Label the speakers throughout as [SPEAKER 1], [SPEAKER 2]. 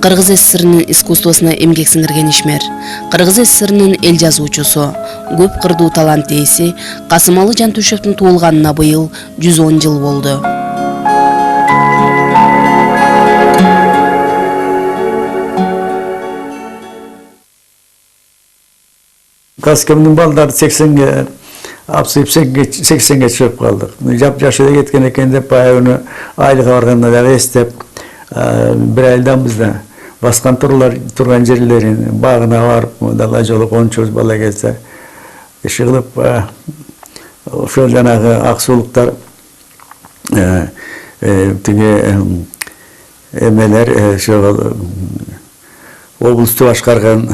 [SPEAKER 1] Кыргыз СССРнын искусствосуна эмгек сиңирген ишмер, Кыргыз СССРнын эл жазуучусу, көп кырдуу талант ээси Касымалы Жантөшевдин туулганына быйыл 110 жыл болду.
[SPEAKER 2] Каскемдин балдары 80-ге апсып 80-ге чыгып калдык. Жап-жашы кеткен экен деп баягы айлыга барганда дагы эстеп, бир айдан бизде баскан турган жерлерин багына барып, дала жолу кончубуз бала келсе. Иши кылып, ошол жанагы аксуулуктар тиги эмелер ошол облусту башкарган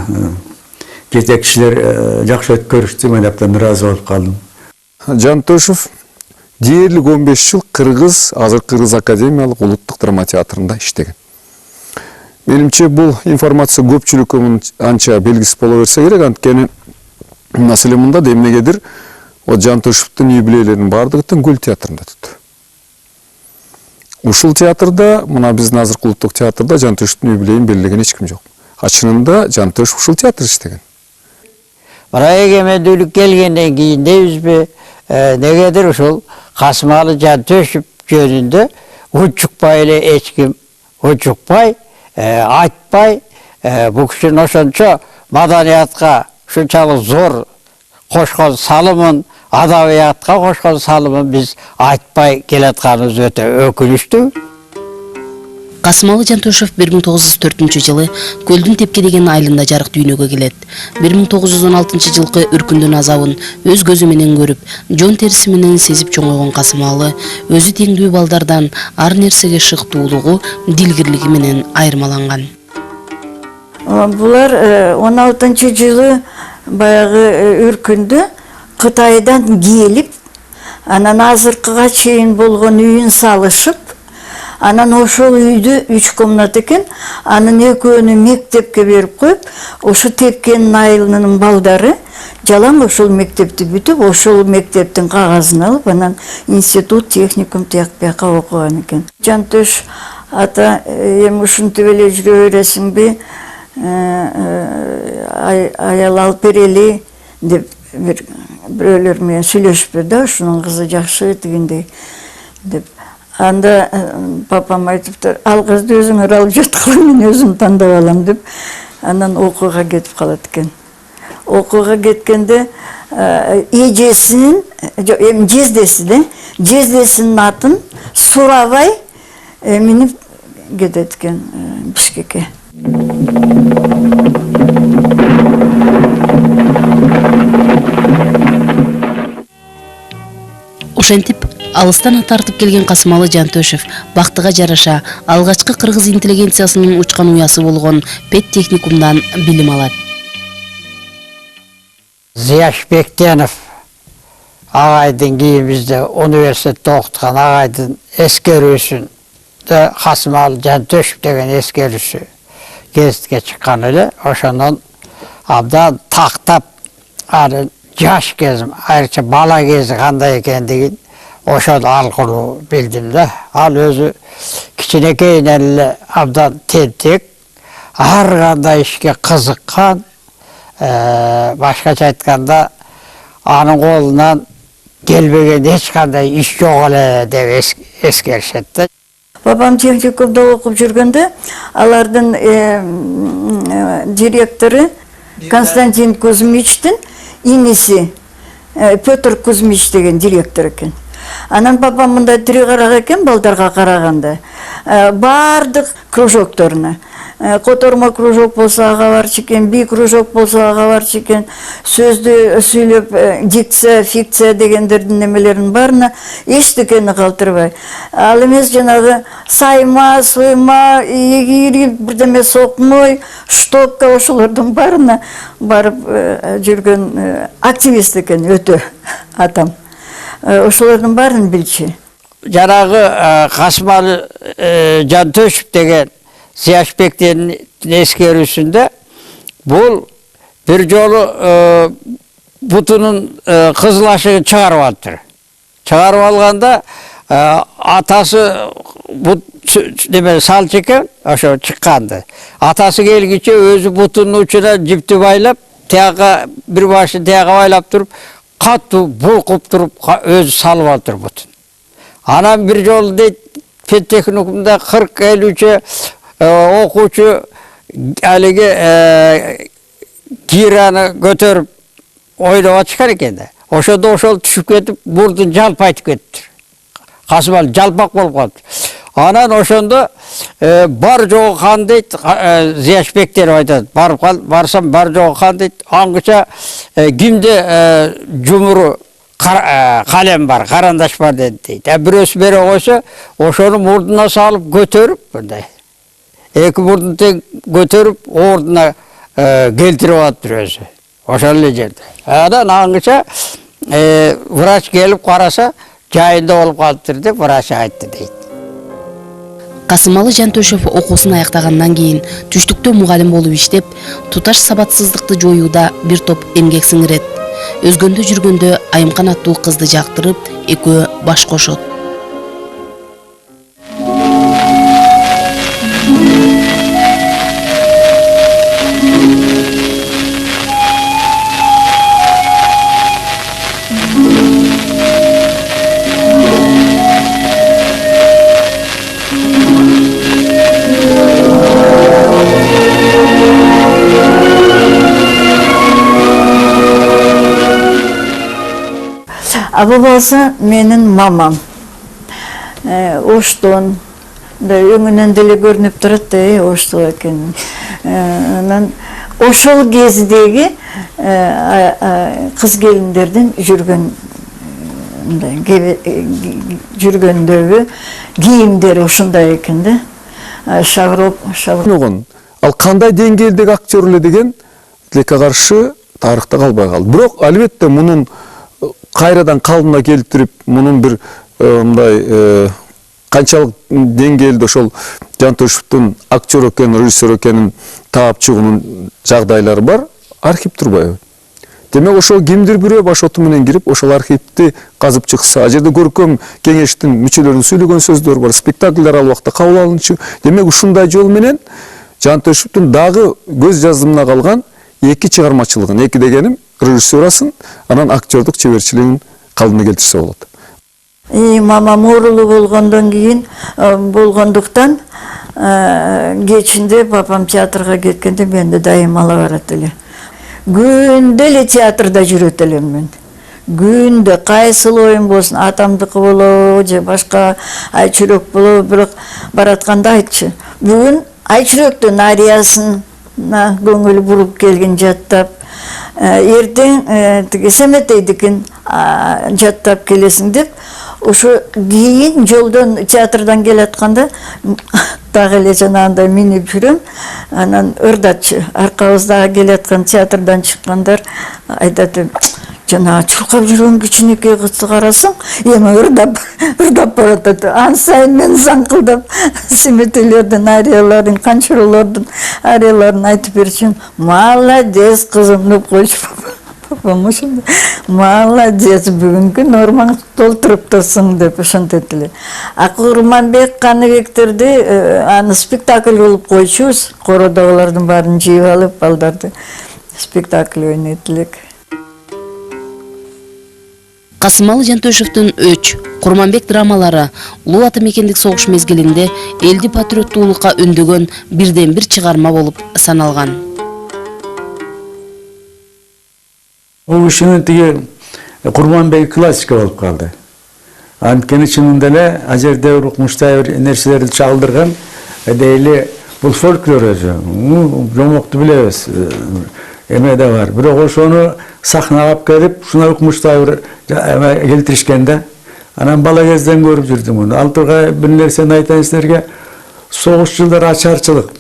[SPEAKER 2] жетекчилер жакшы өткөрүштү, мен аптан ыраазы болуп калдым.
[SPEAKER 3] Жантөшев дээрлик 15 жыл Кыргыз, азыр Кыргыз академиялык улуттук драма театрында иштеген. Менимче бул информация көпчүлүккө анча белгисиз боло берсе керек, анткени маселе мында эмнегедир Жантөшевдин юбилейлеринин бардыгы Гүл театрында өттү. Ушул театрда, мына биздин азыркы улуттук театрда Жантөшевдин юбилейин белгилеген эч ким жок. Чынында Жантөшев ушул театрда иштеген.
[SPEAKER 4] Эгемендүүлүк келгенден кийин дейбизби, негедир ушул Касымалы Жантөшев жөнүндө учукпай эле эч ким учукпай, айтпай, бул кишинин ошончо маданиятка ушунчалык зор кошкон салымын, адабиятка кошкон салымын биз айтпай келатканыбыз өтө өкүнүчтүү.
[SPEAKER 1] Касымалы Жантөшев 1904 жылы Көлдүн Тепке деген айылында жарык дүйнөгө келет. 1916 жылкы үркүндүн азабын өз көзү менен көрүп, жон териси менен сезип чоңойгон Касымалы өзү теңдүү балдардан ар нерсеге шыктуулугу, дилгирлиги менен айырмаланган.
[SPEAKER 5] Булар 16 жылы баягы үркүндү Кытайдан келип, анан азыркыга чейин болгон үйүн салышып, анан ошол үйдү 3 комната экен, анын экөөнү мектепке берип коюп, ошо Тепкенин айылынын балдары жалаң ошол мектепти бүтүп, ошол мектептин кагазын алып, анан институт, техникум тияк-бияка окуган экен. Жантөш ата эми ушинтип эле жүрө бересиңби, аял алып берели деп бирөөлөр менен сүйлөшүп да, ушунун кызы жакшы дегендей деп. Анда папам айтыптыр, ал кызды өзүңөр алып жаткыла, мен өзүм тандап алам деп, анан окууга кетип калат экен. Окууга кеткенде эжесинин, эми жездесинин атын сурабай минип кетет экен Бишкекке.
[SPEAKER 1] Ошентип алыстан тартып келген Касымалы Жантөшев бактыга жараша алгачкы кыргыз интеллигенциясынын учкан уясы болгон педтехникумдан билим алат.
[SPEAKER 4] Зияш Бектенов агайдын кийин бизде университетте окуткан агайдын эскерүүсүн Касымалы Жантөшев деген эскерүүсү гезитке чыккан эле, ошондон абдан тактап аны жаш кезим, айрыкча бала кези кандай экендигин ошол аркылуу билдим да. Ал өзү кичинекейинен эле абдан тентек, ар кандай ишке кызыккан, башкача айтканда анын колунан келбеген эч кандай иш жок эле деп эскеришет да.
[SPEAKER 5] Babam техникумда окуп жүргөндө алардын директору Константин Кузьмичтин иниси Петр Кузьмич деген директор экен. Анан папам мындай тири карак экен балдарга караганда. Бардык кружокторуна. Котормо кружок болсо ага барчу экен, би кружок болсо ага барчу экен. Сөздү сүйлөп, дикция, фикция дегендердин немелерин барына эчтекени калтырбай. Ал эмес жанагы сайма, суйма, игирип, бирдеме сокмой, штопка ошолордун барына барып жүргөн активист экен өтө атам. Ошолордун баарын билчү.
[SPEAKER 4] Жанагы Касымалы Жантөшев деген Зияш Бектенин эскерүүсүндө бул бир жолу бутунун кызыл ашыгын чыгарып алыптыр. Чыгарып алганда атасы бут неме салчу экен, ошо чыкканды. Атасы келгиче өзү бутунун учуна жипти байлап, тияга бир башын тияга байлап туруп, катуу булкуп туруп өзү салып алыптыр бутун. Анан бир жолу дейт, педтехникумда 40-50 окуучу алиги гираны көтөрүп ойноп атышкан экен да. Ошондо ошол түшүп кетип, мурдун жалпайтып кетти. Касымал жалпак болуп калды. Анан ошондо бар жогу хан дейт, Зияшбектер айтат. Барсам бар жогу хан дейт. Аңгыча кимде жумуру калем бар, карандаш бар дейт. Бирөөсү бере койсо, ошону мурдуна салып көтөрүп мындай. Эки мурдун тең көтөрүп, ордуна келтирип атыптыр өзү. Ошол эле жерде. Анан аңгыча врач келип караса, жайында болуп калыптыр деп врач айтты дейт.
[SPEAKER 1] Касымалы Жантөшев окуусун аяктагандан кийин түштүктө мугалим болуп иштеп, туташ сабатсыздыкты жоюуда бир топ эмгек сиңирет. Өзгөндө жүргөндө Айымкан аттуу кызды жактырып, экөө баш кошот.
[SPEAKER 5] А болбосо менин мамам оштон өңүнөн деле көрүнүп турат да, оштол экен. Анан ошол кездеги кыз келиндердин жүргөндөгү кийимдери ушундай экен да. Шавроп.
[SPEAKER 3] Ал кандай деңгээлдеги актер эле деген тилекке каршы тарыхта калбай калды. Бирок албетте мунун кайрадан калыбына келтирип, мунун бир мындай канчалык деңгээлде ошол Жантөшевдин актер экенин, режиссер экенин таап чыгуунун жагдайлары бар, архив турбайбы? Демек ошол кимдир бирөө башоту менен кирип, ошол архивди казып чыкса, ал жерде көркөм кеңештин мүчөлөрүнүн сүйлөгөн сөздөрү бар, спектакльдер ал убакта кабыл алынчу. Демек ушундай жол менен Жантөшевдин дагы көз жаздымына калган эки чыгармачылыгын, эки дегеним режиссурасын, анан актердук чеберчилигин калыбына келтирсе болот.
[SPEAKER 5] Мамам оорулуу болгондон кийин болгондуктан кечинде папам театрга кеткенде менди дайым ала барат эле. Күндө эле театрда жүрөт элем мен. Күндө кайсыл оюн болсун, атамдыкы болобу же башка Айчүрөк болобу, бирок баратканда айтчы. Бүгүн Айчүрөктүн ариясына көңүл буруп келген жаттап, эртең тиги Семетейдикин жаттап келесиң деп, ошо кийин жолдон театрдан келатканда дагы эле жанагындай минип жүрөм. Анан ырдатчы, аркабыздагы келаткан театрдан чыккандар айтат, жанагы чуркап жүргөн кичинекей кызды карасаң, эми ырдап баратат. Ан сайын мен заңкылдап Семетейлердин арияларын, Канчурулардын арияларын айтып берчүмүн. Молодец кызым деп койчу папам ошондой. Молодец, бүгүнкү нормаң толтуруп турсуң деп ошентет эле. Курманбек Каныбектерди аны спектакль кылып койчубуз. Кородогулардын баарын жыйып алып, балдарды спектакль ойнойт элек.
[SPEAKER 1] Касымалы Жантөшевдин Өч, Курманбек драмалары улуу ата мекендик согуш мезгилинде элди патриоттуулукка үндөгөн бирден бир чыгарма болуп саналган.
[SPEAKER 2] Бул ушунун тиги Курманбек классика болуп калды. Анткени чынында эле ал жерде укмуштай бир нерселерди чагылдырган, дейли бул фольклор өзү. Жомокту билебиз. Эме да бар. Бирок ошону сахнага алып келип, ушуна укмуштай бир келтиришкенде, анан бала кезден көрүп жүрдүм муну. Алтырга бир нерсени айтайын силерге. Согуш жылдары ачарчылык,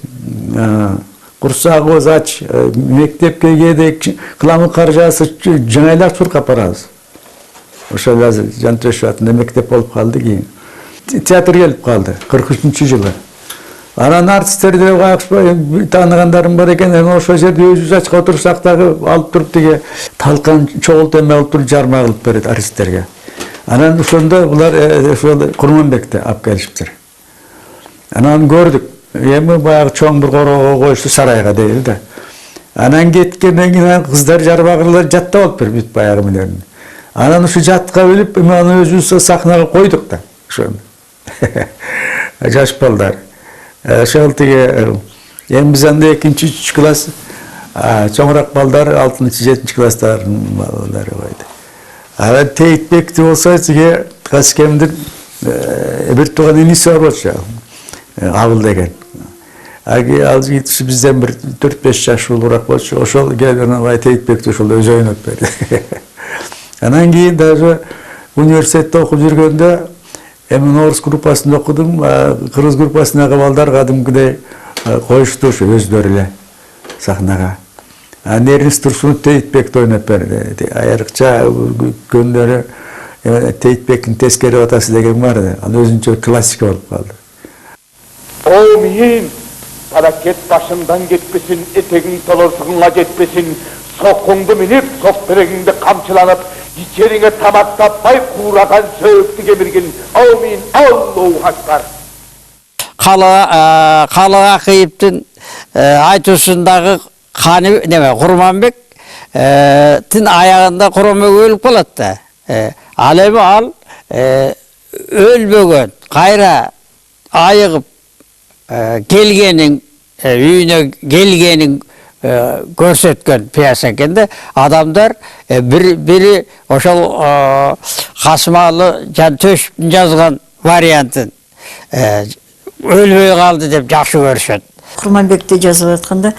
[SPEAKER 2] курсагыбыз ач, мектепке кедик, кыламын каржасы жаңайлар чуркап барабыз. Ошол азыр Жантөшев атында мектеп болуп калды кийин. Театр келип калды 43-жылы. Анан артисттер деп кайыкпай тааныгандарым бар экен, ошол жерде өзүбүз ачка отурсак дагы алып туруп тиги талкан чогулт эме алып туруп жарма кылып берет артисттерге. Анан ошондо булар ошол Курманбекти алып келишиптир. Анан көрдүк. Эми баягы чоң бир короого коюшту сарайга дейли да. Анан кеткенден кийин кыздар жарбагырлар жаттап алыптыр бүт баягы менен. Анан ушу жатка билип, эми аны өзүбүз сахнага койдук да. Ошону. Жаш балдар. Ошол тиги эми биз анда 2-3 класс, чоңураак балдар 6-7 класстардын балдары койду. Анан Тейтбекти болсо тиги Каскемдин бир тууган иниси бар болчу. Абыл деген. Ал жигит бизден бир 4-5 жаш улуураак болчу. Ошол келген Тейтбекти ошол өзү ойноп берди. Анан кийин даже университетте окуп жүргөндө эми орус группасында окудум, кыргыз группасындагы балдар кадимкидей коюшту ушу өздөрү эле сахнага. Нервис Турсунов Тейтбекти ойноп берди. Айрыкча күндөрү Тейтбектин тескери атасы деген бар да. Ал өзүнчө классика болуп калды.
[SPEAKER 6] О мейин, паракет башымдан кетпесин, этегиң толорсуңа жетпесин, соқуңды минип, соқ берегиңди камчыланып, ичериңе тамак таппай куураган сөөктү кемирген. О мейин, Аллаху акбар.
[SPEAKER 4] Қалыға қиыптың айтусындагы қаны неме Құрманбек тин аяғында Құрманбек өліп қалады да. Ал эми ал өлбөгөн, кайра айыгып келгенин үйүнө келгенин көрсөткөн пьеса экенде. Адамдар бири ошол Касымалы Жантөшевдин жазган вариантын өлбөй калды деп жакшы көрүшөт.
[SPEAKER 5] Курманбекти жазып атканда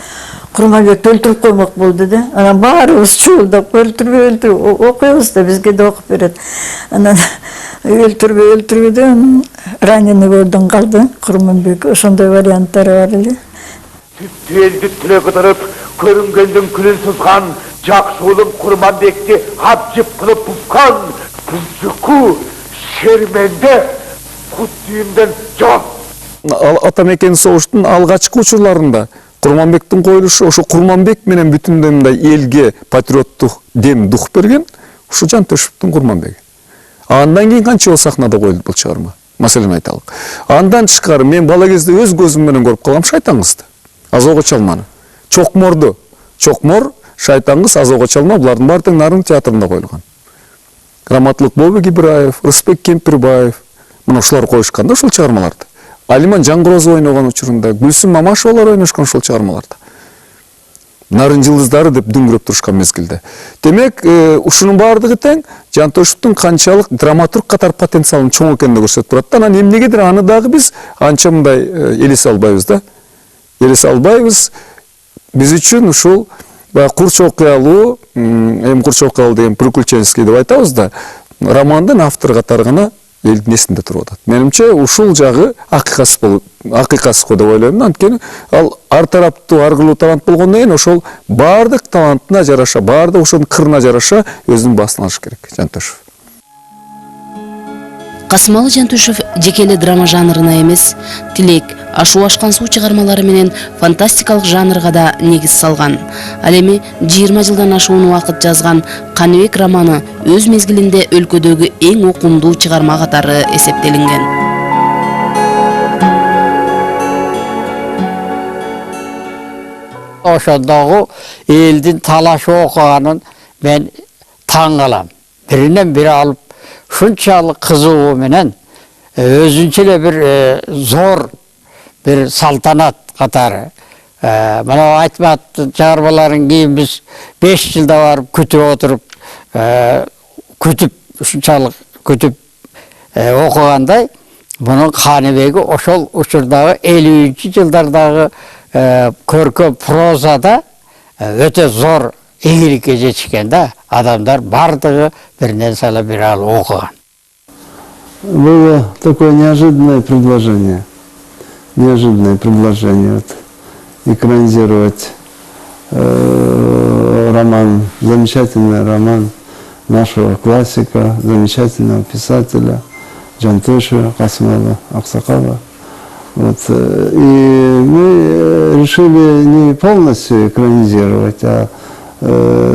[SPEAKER 5] Курманбекти өлтүрүп коймок болду да. Анан баарыбыз чуулдап өлтүрбөй окуйбуз да, бизге да окуп берет. Анан өлтүрбөй да раненый бойдон калды Курманбек. Ошондой варианттары бар эле.
[SPEAKER 6] Түптүелди түлө кыдырып, көрүнгөндүн күлүн сызган, жакшы улум Курманбекти абжып кылып бускан, бузуку шерменде кут дүйүмдөн жок.
[SPEAKER 3] Атамекен согуштун алгачкы учурларында Курманбектин коюлушу ошо Курманбек менен бүтүндөй мындай элге патриоттук дем дух берген ушу Жантөшевдин Курманбеги. Андан кийин канча жол сахнада коюлду бул чыгарма. Маселени айталык. Андан тышкары мен бала кезде өз көзүм менен көрүп калгам Шайтан кызды. Азого чалманы. Чокморду. Чокмор, Шайтан кыз, Азого чалма булардын баары тең Нарын театрында коюлган. Раматлык Бобек Ибраев, Рысбек Кемпирбаев мына ушулар коюшкан да ушул чыгармаларды. Алиман Жаңгырозов ойногон учурунда, Гүлсүм Мамашевалар ойношкон ушул чыгармаларда. Нарын жылдыздары деп дүңгүрөп турушкан мезгилде. Демек, ушунун баардыгы тең Жантөшевдин канчалык драматург катар потенциалын чоң экенин көрсөтүп турат. Анан эмнегедир аны дагы биз анча мындай элесе албайбыз да. Элесе албайбыз. Биз үчүн ушул курч окуялуу, эми курч окуялуу деген приключенческий деп айтабыз да, романдын автор катары гана элдин эсинде туруп атат. Менимче ушул жагы акыйкасы го деп ойлойм. Анткени ал ар тараптуу, аргылуу талант болгондон кийин ошол баардык талантына жараша, баардык ошонун кырына жараша өзүнүн баасын алыш керек Жантөшев.
[SPEAKER 1] Касымалы Жантөшев жеке эле драма жанрына эмес, Тилек, Ашуу ашкан суу чыгармалары менен фантастикалык жанрга да негиз салган. Ал эми 20 жылдан ашуун убакыт жазган Каныбек романы өз мезгилинде өлкөдөгү эң окумдуу чыгарма катары эсептелинген.
[SPEAKER 4] Ошондогу элдин талаш окуганын мен таң калам. Биринен бири алып шунчалык кызыгуу менен өзүнчө эле бир зор бир салтанат катары. Мына Айтмат чыгармаларын кийин биз 5 жылда барып күтүп отуруп, ушунчалык күтүп окугандай, мунун Каныбеги ошол учурдагы 50-ч жылдардагы көркөм прозада өтө зор ийгиликке жетишкен да. Адамдар бардыгы биринен сала бир алып окуган.
[SPEAKER 7] Было такое неожиданное предложение экранизировать роман, замечательный роман нашего классика, замечательного писателя Жантөшева Касымалы Аксакала. Вот. И мы решили не полностью экранизировать, а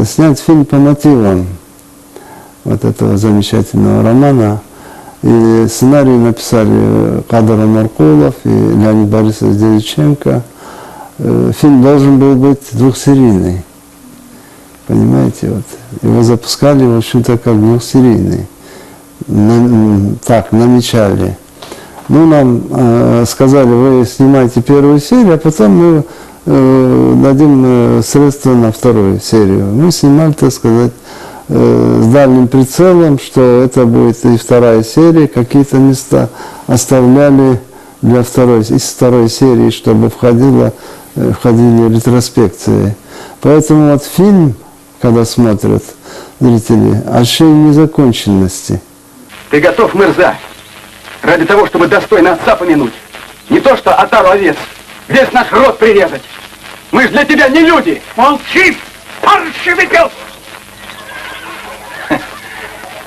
[SPEAKER 7] снять фильм по мотивам вот этого замечательного романа. И сценарий написали Кадр Маркулов и Леонид Борисович Девиченко. Фильм должен был быть двухсерийный. Понимаете, вот. Его запускали, в общем-то, как двухсерийный. Так, намечали. Ну, нам сказали, вы снимаете первую серию, а потом мы дадим средства на вторую серию. Мы снимали, так сказать, с дальним прицелом, что это будет и вторая серия, какие-то места оставляли для из второй серии, чтобы входили ретроспекции. Поэтому вот фильм, когда смотрят зрители, ощущение незаконченности.
[SPEAKER 8] Ты готов, Мырза, ради того, чтобы достойно отца помянуть? Не то что отару овец, весь наш род прирезать. Мы ж для тебя не люди. Молчи, паршивый пес!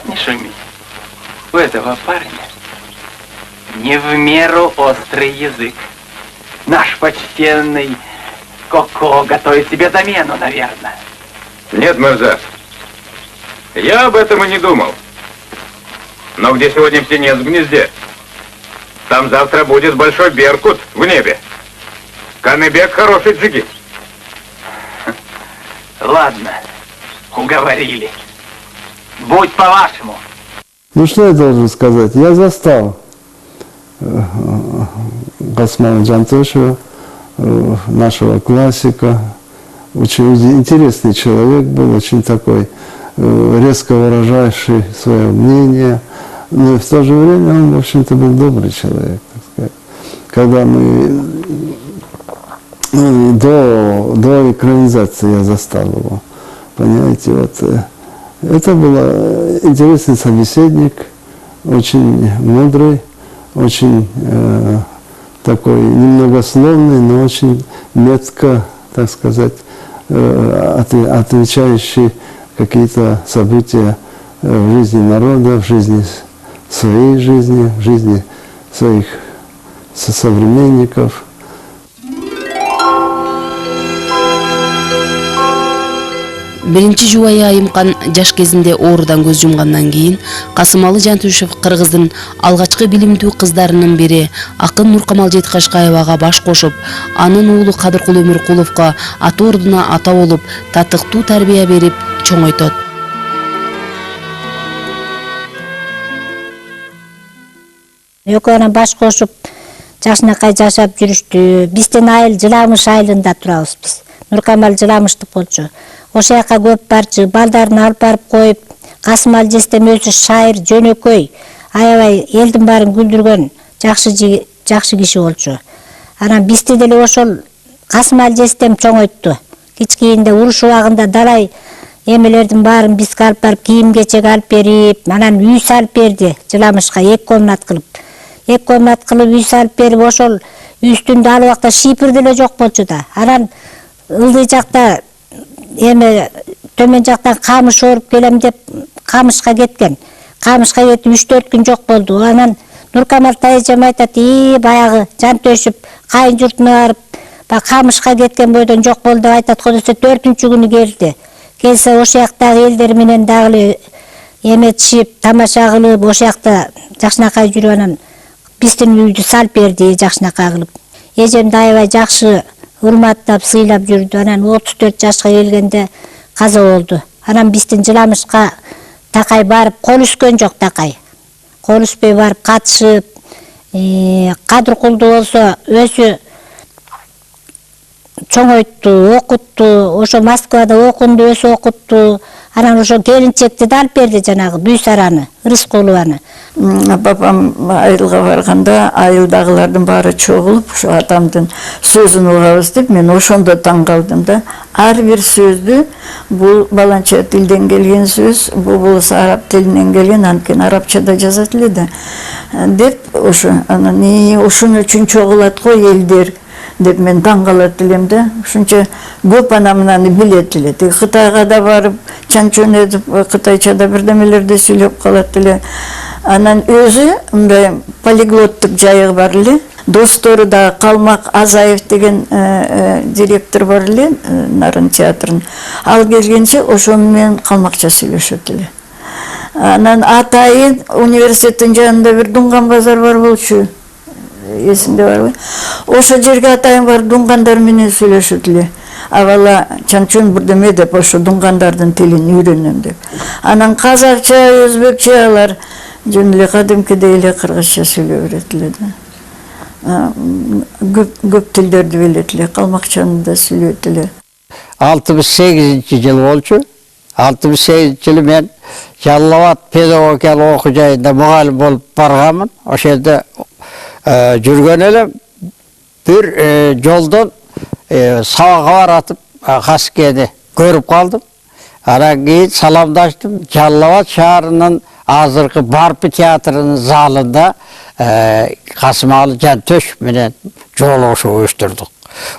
[SPEAKER 9] Не шуми. У этого парня не в меру острый язык. Наш почтенный Коко готовит себе замену, наверное.
[SPEAKER 6] Нет, Мырза, я об этом и не думал. Но где сегодня птенец в гнезде? Там завтра будет большой беркут в небе. Каныбек хороший джигит.
[SPEAKER 9] Ладно, уговорили. Будь по-вашему.
[SPEAKER 7] Ну что я должен сказать? Я застал Касымова Жантошева, нашего классика. Очень интересный человек был, очень такой резко выражающий свое мнение. Но в то же время он, в общем-то, был добрый человек, так сказать. Когда мы до экранизации я застал его, понимаете, вот это был интересный собеседник, очень мудрый, очень такой немногословный, но очень метко, так сказать, отвечающий какие-то события в жизни народа, в жизни своей жизни, в жизни своих современников.
[SPEAKER 1] Биринчи жубайы Айымкан жаш кезинде оорудан көз жумгандан кийин Касымалы Жантушев Кыргыздын алгачкы билимдүү кыздарынын бири акын Нуркамал Жеткашкаевага баш кошуп, анын уулу Кадыркул Өмүркуловго ата ордуна ата болуп, татыктуу тарбия берип чоңойтот.
[SPEAKER 10] Экөөнө баш кошуп, жакшынакай жашап жүрүштү. Биздин айыл Жыламыш айылында турабыз биз. Нуркамал Жыламыштык болчу. Ошол жака көп барчу, балдарын алып барып коюп, Касымал Жестем өзү шайыр, жөнөкөй, аябай элдин баарын күлдүргөн жакшы киши болчу. Анан бизди деле ошол Касымал Жестем чоңойтtu. Кичкейинде уруш убагында далай эмелердин баарын бизге алып барып, кийим-кечек алып берип, анан үй салып берди Жыламышка 2 комнат кылып. 2 комнат кылып үй салып берип, ошол үстүндө ал убакта шипир деле жок болчу да. Анан ылдый жакта эме төмөн жактан камыш оруп келем деп камышка кеткен. Камышка кетип 3-4 күн жок болду. Анан Нуркамал тайжам айтат, баягы Жантөшүп кайын журтуна барып, камышка кеткен бойдон жок болду деп айтат. Кодесе 4-күнү күнү келди. Келсе ошол жактагы элдер менен дагы эметишип, тамаша кылып, ошол жакта жакшынакай жүрүп, анан биздин үйдү салып берди жакшынакай кылып. Эжемди аябай жакшы урматтап, сыйлап жүрдү. Анан 34 жашка келгенде каза болду. Анан биздин Жыламышка такай барып, кол үскөн жок такай. Кол үспөй барып катышып, Кадыркулду болсо өзү чоңойтtu, окутту, ошо Москвада окунду, өзү окутту. Анан ошо келинчекти да алып берди, жанагы Бүйсараны, Рыскулованы.
[SPEAKER 5] Бабам айылга барганда айылдагылардын баары чогулуп, ошо атамдын сөзүн угабыз деп, мен ошондо таң калдым да. Ар бир сөздү, бул баланча тилден келген сөз, бул болсо араб тилинен келген, анткени арабчада жазат эле да. Деп ошо анан ошон үчүн чогулат го элдер деп мен таң калат элем да. Ушунча көп анамнаны билет эле. Кытайга да барып, чанчон этип, кытайчада бирдемелерди сүйлөп калат эле. Анан өзү мындай полиглоттук жайыгы бар эле. Достору да Калмак Азаев деген директор бар эле, Нарын театрын. Ал келгенче ошону менен калмакча сүйлөшөт эле. Анан атайын университеттин жанында бир дунган базар бар болчу. Эсимде барбы? Ошо жерге атайын бар дунгандар менен сүйлөшөт эле. Авала чанчун бирдеме деп ошо дунгандардын тилин үйрөнөм деп. Анан казакча, өзбекче алар жөн эле кадимкидей эле кыргызча сүйлөп берет эле да. Көп тилдерди билет эле, калмакчаны да сүйлөйт эле.
[SPEAKER 4] 68-жыл болчу. 68-жылы мен Жалал Абад педагогикалык окуу жайында мугалим болуп барганмын. Ошол жерде жүргөн элем. Бир жолдон сабакка баратып Каскени көрүп калдым. Анан кийин саламдаштым. Жалал Абад шаарынын азыркы Барпы театрынын залында Касымалы Жантөшев менен жолугушуп уюштурдук.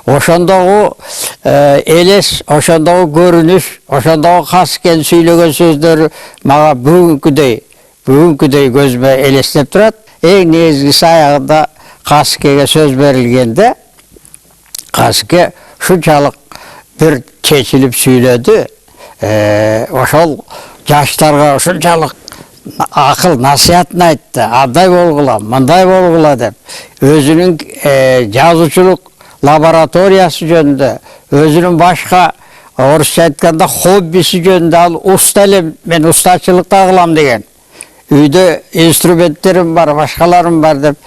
[SPEAKER 4] Ошондогу элес, ошондогу көрүнүш, ошондогу Каскени сүйлөгөн сөздөрү мага бүгүнкүдөй көзүмө элестеп турат. Эң негизгиси аягында Каскеге сөз берилгенде Каске шунчалык бир чечилип сүйлөдү. Ошол жаштарга ушунчалык акыл насыятын айтты. Андай болгула, мындай болгула деп. Өзүнүн жазуучулук лабораториясы жөнүндө, өзүнүн башка орусча айтканда хоббиси жөнүндө ал уста элем, мен устачылык да кылам деген. Үйдө инструменттерим бар, башкаларым бар деп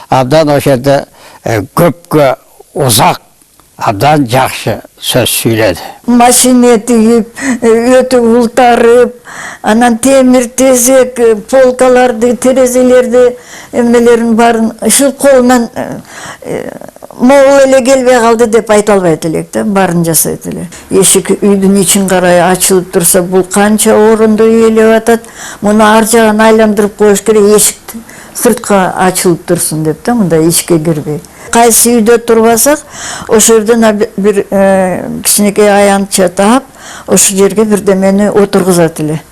[SPEAKER 4] абдан ошол жерде көпкө узак абдан жакшы сөз сүйлөдү.
[SPEAKER 5] Машине тигип, өтү ултарып, анан темир тезек, полкаларды, терезелерди, эмнелерин барын ушул колунан могул эле келбей калды деп айта албайт элек да, барын жасайт эле. Эшик үйдүн ичин карай ачылып турса, бул канча орунду үй элеп атат, муну ар жагын айландырып коюш керек, эшик сыртка ачылып турсун деп да, мындай ичке кирбей. Кайсы үйдө турбасак, ошол жерден бир кичинекей аянтча таап, ошол жерге бирдемени отургузат эле.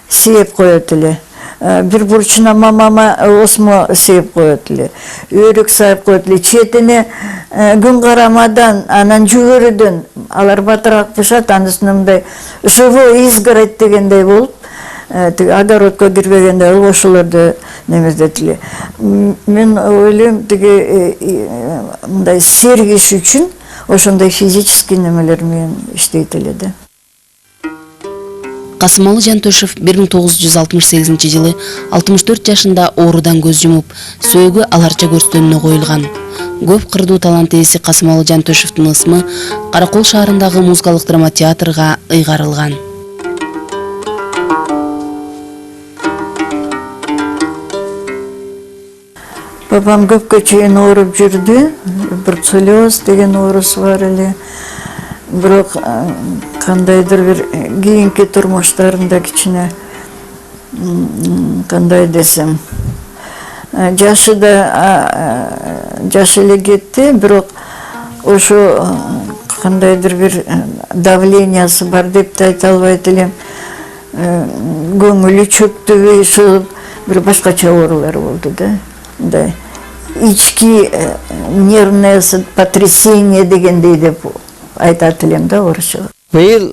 [SPEAKER 5] Сээп коет эле. Бир бурчуна мамама осмо сээп коет эле. Өрүк сайып коет эле. Четине күн карамадан, анан жүгөрүдөн алар батыраак пышат, анысына мындай живой изгородь дегендей болуп, огородко кирбегенде ошолорду немездет эле. Мен ойлойм, мындай сергиш үчүн ошондой физический немелер менен иштейт эле да.
[SPEAKER 1] Касымалы Жантөшев 1968 жылы 64 жашында оорудан көз жумуп, сөөгү аларча көрстөнүнө коюлган. Көп кырдуу талант ээси Касымалы Жантөшевдин ысмы Каракол шаарындагы музыкалык драма театрга ыйгарылган.
[SPEAKER 5] Бабам көпкө чейин ооруп жүрдү, бруцеллез деген оорусу бар эле. Бирок кандайдыр бир кийинки турмуштарында кичине кандай десем, жашы эле кетти, бирок ошо кандайдыр бир давлениясы бар деп да айта албайт элем. Көңүлү чөктүбөй, ошо бир башкача оорулар болду да. Мындай ички нервное потрясение дегендей деп айтат элем да орусча.
[SPEAKER 4] Быйыл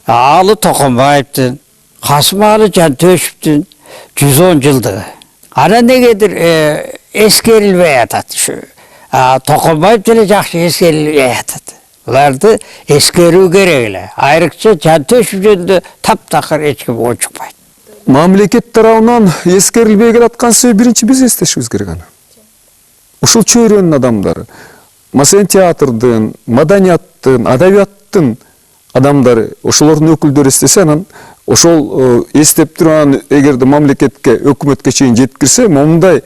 [SPEAKER 4] Алы Токомбаевдин, Касымалы Жантөшевдин 110 жылдыгы. Анан негедир эскерилбей атат. Токомбаев деле жакшы эскерилбей атат. Буларды эскерүү керек эле. Айрыкча Жантөшев жөнүндө таптакыр эч ким очукпайт.
[SPEAKER 3] Мамлекет тарабынан эскерилбей келаткан себеп биринчи биз эстешибиз керек аны. Ушул чөйрөнүн адамдары, маселен театрдын, маданияттын, адабияттын адамдары, ошолордун өкүлдөрү эстесе, анан ошол эстеп турган эгерде мамлекетке, өкмөткө чейин жеткирсе, момундай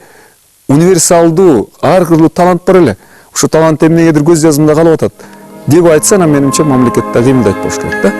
[SPEAKER 3] универсалдуу, ар кырлуу талант бар эле. Ошол талант эмнегедир көз жазымда калып атат деп айтса, анан менимче мамлекетте кыймылдайт болуш керек да.